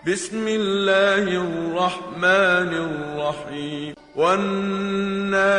بسم الله الرحمن الرحيم والنازعات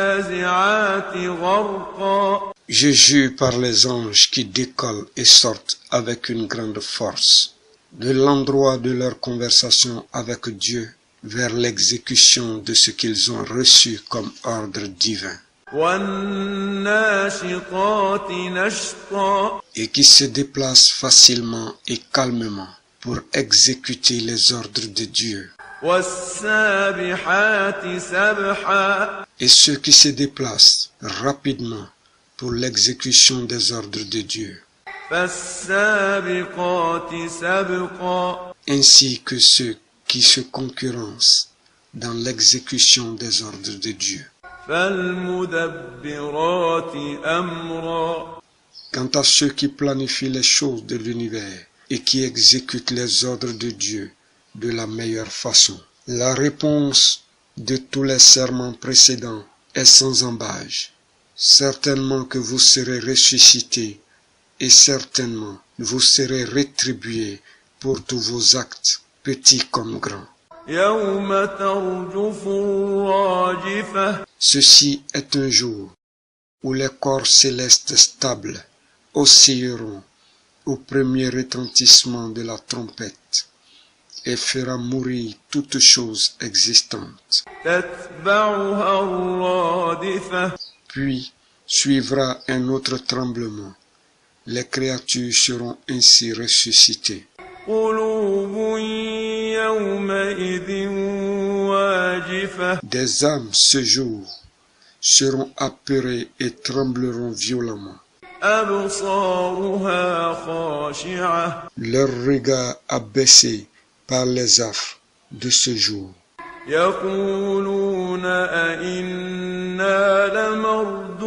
غرقا. Je jure par les anges qui décollent et sortent avec une grande force, de l'endroit de leur conversation avec Dieu vers l'exécution de ce qu'ils ont reçu comme ordre divin. والناشطات نشطا. Et qui se déplacent facilement et calmement pour exécuter les ordres de Dieu. والسابحات سبحا. Et ceux qui se déplacent rapidement pour l'exécution des ordres de Dieu. فالسابقات سبقا. Ainsi que ceux qui se concurrencent dans l'exécution des ordres de Dieu. فالمدبرات أمرا. Quant à ceux qui planifient les choses de l'univers et qui exécutent les ordres de Dieu de la meilleure façon. La réponse de tous les serments précédents est sans embâche. Certainement que vous serez ressuscités et certainement vous serez rétribués pour tous vos actes, petits comme grands. يوم ترجف الراجفة. Ceci est un jour où les corps célestes stables oscilleront au premier retentissement de la trompette et fera mourir toute chose existante. تتبعها الرادفة. Puis suivra un autre tremblement. Les créatures seront ainsi ressuscitées. قلوب يومئذ واجفة. Des âmes ce jour seront apeurées et trembleront violemment. أبصارها خاشعة. Leur regard abaissé par les affres de ce jour. يقولون أئنا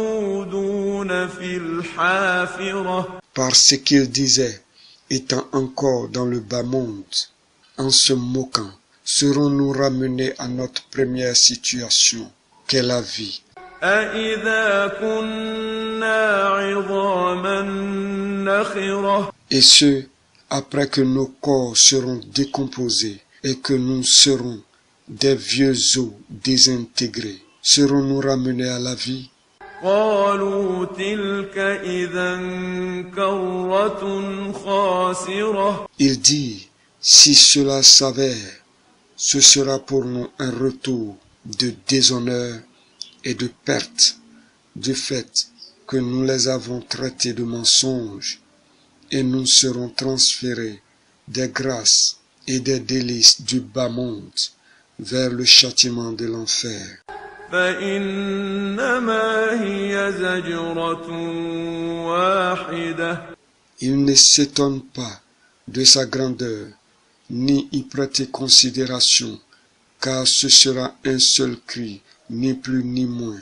لمردودون في الحافرة. Parce qu'ils disaient, étant encore dans le bas monde, en se moquant, serons-nous ramenés à notre première situation, qu'est la vie. أإذا كنا عظاما نخرة. Et ce, après que nos corps seront décomposés et que nous serons des vieux os désintégrés, serons-nous ramenés à la vie? قالوا تلك إذا كرة خاسرة. Il dit, si cela s'avère, ce sera pour nous un retour de déshonneur et de perte, du fait que nous les avons traités de mensonges, et nous serons transférés des grâces et des délices du bas monde vers le châtiment de l'enfer. فإنما هي زجرة واحدة. Il ne s'étonne pas de sa grandeur, ni y prêter considération, car ce sera un seul cri, ni plus ni moins,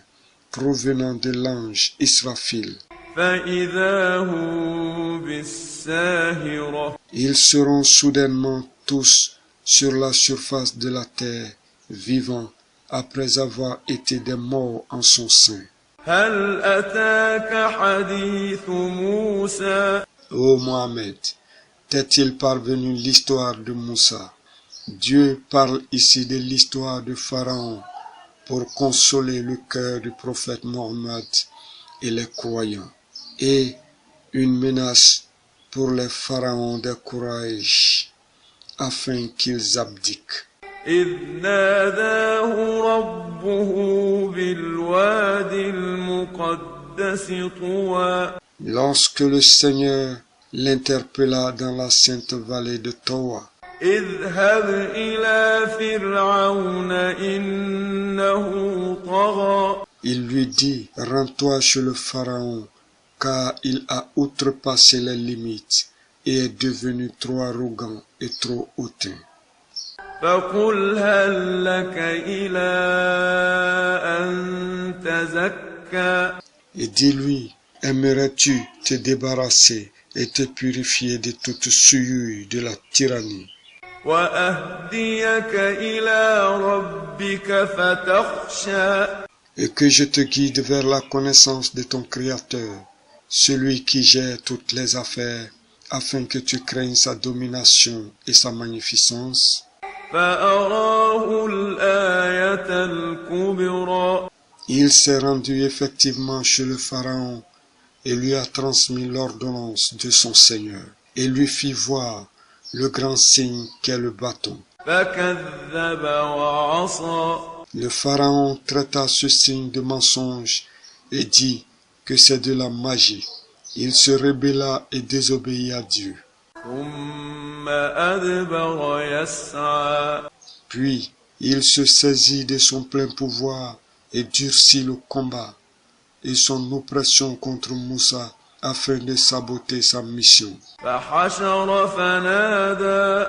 provenant de l'ange Israfil. فإذا هم بالساهرة. Ils seront soudainement tous sur la surface de la terre, vivants, après avoir été des morts en son sein. هل أتاك حديث موسى. Ô Mohammed, t'est-il parvenu l'histoire de Moussa? Dieu parle ici de l'histoire de Pharaon pour consoler le cœur du prophète Mohammed et les croyants, et une menace pour les pharaons des Quraysh, afin qu'ils abdiquent. إذ ناداه ربه بالواد المقدس طوى. Lorsque le Seigneur l'interpella dans la sainte vallée de Towa, اذهب إلى فرعون إنه طغى. il lui dit, rends-toi chez le Pharaon, car il a outrepassé les limites et est devenu trop arrogant et trop hautain. فقل هل لك إلى أن تزكى. Et dis-lui, aimerais-tu te débarrasser et te purifier de toute souillure de la tyrannie, وأهديك إلى ربك فتخشى. et que je te guide vers la connaissance de ton Créateur, celui qui gère toutes les affaires afin que tu craignes sa domination et sa magnificence. فأراه الآية الكبرى Il s'est rendu effectivement chez le Pharaon et lui a transmis l'ordonnance de son Seigneur et lui fit voir le grand signe qu'est le bâton. فكذب وعصى Le Pharaon traita ce signe de mensonge et dit que c'est de la magie. Il se rébella et désobéit à Dieu. ثم أدبر يسعى Puis il se saisit de son plein pouvoir et durcit le combat et son oppression contre Moussa afin de saboter sa mission. فحشر فنادى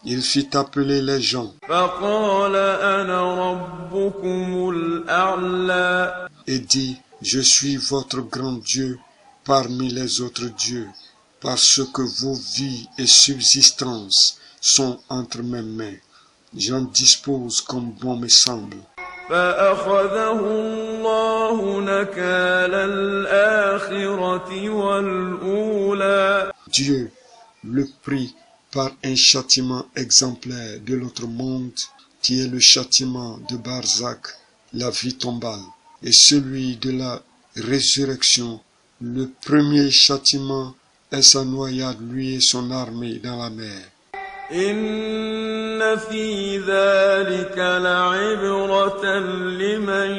Il fit appeler les gens فقال أنا ربكم الأعلى et dit, je suis votre grand Dieu parmi les autres dieux, parce que vos vies et subsistances sont entre mes mains. J'en dispose comme bon me semble. فأخذه الله نكال الآخرة والأولى Dieu le prit par un châtiment exemplaire de l'autre monde, qui est le châtiment de Barzakh, la vie tombale, et celui de la résurrection. Le premier châtiment est sa noyade, lui et son armée dans la mer. إن في ذلك لعبرة لمن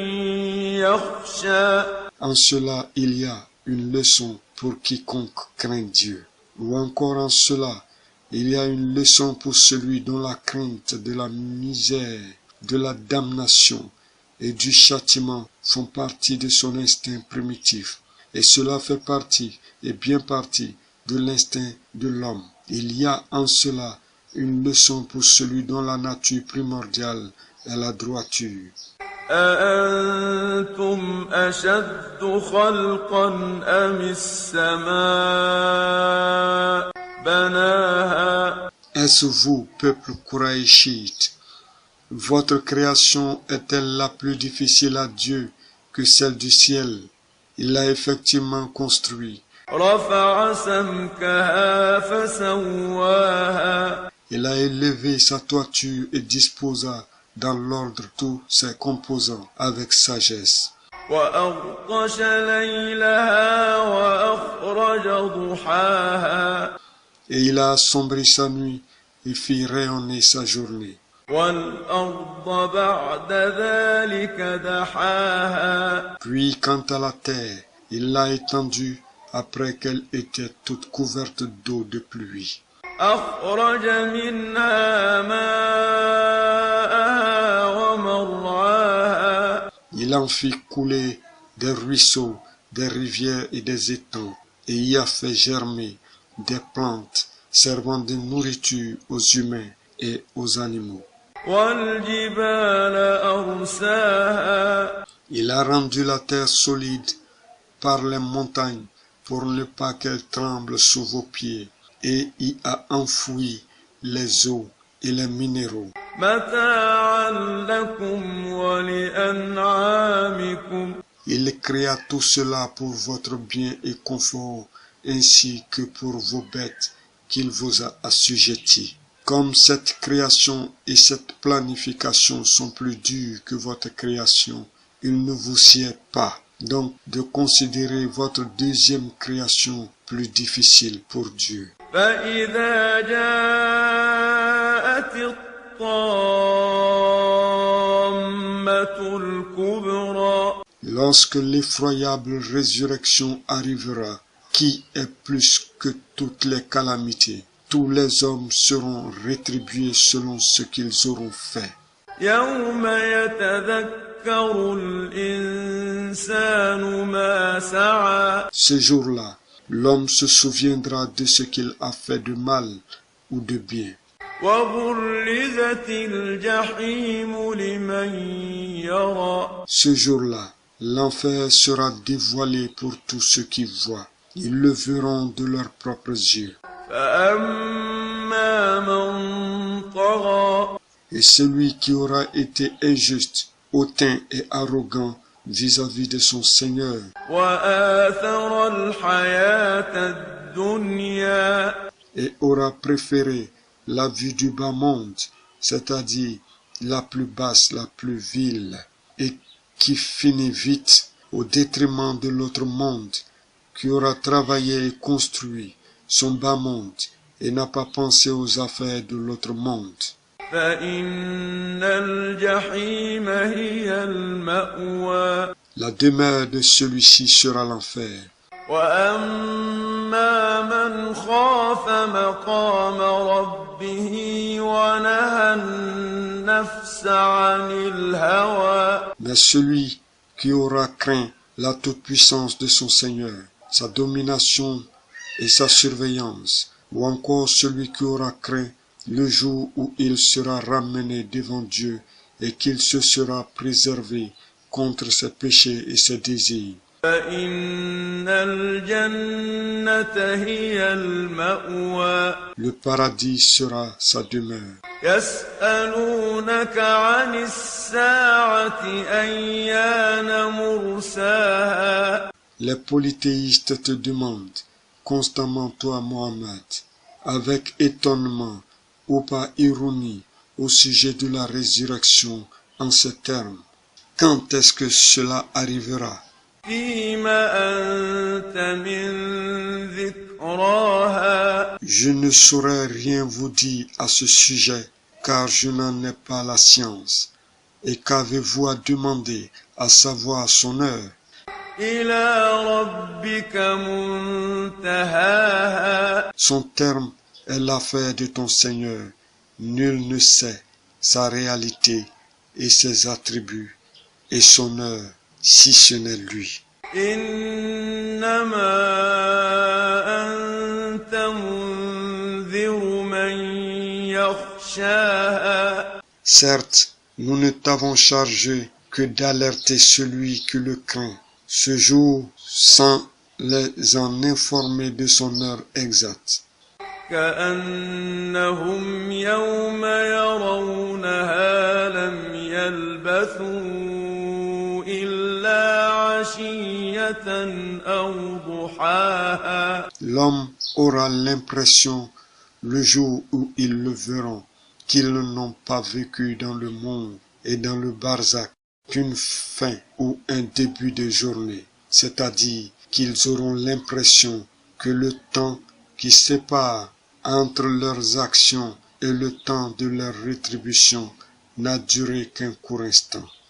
يخشى En cela, il y a une leçon pour quiconque craint Dieu. Ou encore en cela, il y a une leçon pour celui dont la crainte de la misère, de la damnation et du châtiment font partie de son instinct primitif. Et cela fait partie, et bien partie, de l'instinct de l'homme. Il y a en cela une leçon pour celui dont la nature primordiale est la droiture. أأنتم أشد خلقا أم السماء بناها Est-ce vous, peuple Quraïchite? Votre création est-elle la plus difficile à Dieu que celle du ciel? Il l'a effectivement construit. رفع سمكها فسواها Il a élevé sa toiture et disposa dans l'ordre tous ses composants avec sagesse. وأغطش ليلها وأخرج ضحاها Et il a assombri sa nuit et fit rayonner sa journée. والأرض بعد ذلك دحاها Puis quant à la terre, il l'a étendue après qu'elle était toute couverte d'eau de pluie. أخرج منها ماءها ومرعاها Il en fit couler des ruisseaux, des rivières et des étangs, et y a fait germer des plantes servant de nourriture aux humains et aux animaux. والجبال أرساها Il a rendu la terre solide par les montagnes pour ne pas qu'elles tremblent sous vos pieds, et y a enfoui les eaux et les minéraux. متاعا لكم ولأنعامكم Il créa tout cela pour votre bien et confort, ainsi que pour vos bêtes qu'il vous a assujettis. Comme cette création et cette planification sont plus dures que votre création, il ne vous sied pas donc de considérer votre deuxième création plus difficile pour Dieu. فإذا جاءت الطامة الكبرى Lorsque l'effroyable résurrection arrivera, qui est plus que toutes les calamités, tous les hommes seront rétribués selon ce qu'ils auront fait. يوم يتذكر الإنسان ما سعى Ce jour-là, l'homme se souviendra de ce qu'il a fait de mal ou de bien. وبرزت الجحيم لمن يرى Ce jour-là, l'enfer sera dévoilé pour tous ceux qui voient. Ils le verront de leurs propres yeux. فأما من طغى Et celui qui aura été injuste, hautain et arrogant vis-à-vis de son Seigneur, وآثر الحياة الدنيا et aura préféré la vie du bas monde, c'est-à-dire la plus basse, la plus vile, et qui finit vite au détriment de l'autre monde, qui aura travaillé et construit son bas monde et n'a pas pensé aux affaires de l'autre monde. فإن الجحيم هي المأوى La demeure de celui-ci sera l'enfer. وأما من خاف مقام ربه ونهى النفس عن الهوى Mais celui qui aura craint la toute-puissance de son Seigneur, sa domination et sa surveillance, ou encore celui qui aura craint le jour où il sera ramené devant Dieu et qu'il se sera préservé contre ses péchés et ses désirs. فإن الجنة هي المأوى Le paradis sera sa demeure. يسألونك عن الساعة أيان مرساها Les polythéistes te demandent constamment, toi Mohammed, avec étonnement ou par ironie au sujet de la résurrection en ces termes. Quand est-ce que cela arrivera? فيما أنت من ذكراها Je ne saurais rien vous dire à ce sujet, car je n'en ai pas la science. Et qu'avez-vous à demander, à savoir son heure? إلى ربك منتهاها Son terme est l'affaire de ton Seigneur. Nul ne sait sa réalité et ses attributs et son heure, si ce n'est lui. إنما أنت منذر من يخشاها Certes, nous ne t'avons chargé que d'alerter celui qui le craint, ce jour sans les en informer de son heure exacte. كأنهم يوم يرونها لم يلبثوا إلا عشية أو ضحاها L'homme aura l'impression, le jour où ils le verront, qu'ils n'ont pas vécu dans le monde et dans le barzakh qu'une fin ou un début de journée, c'est-à-dire qu'ils auront l'impression que le temps qui sépare entre leurs actions et le temps de leur rétribution n'a duré qu'un court instant.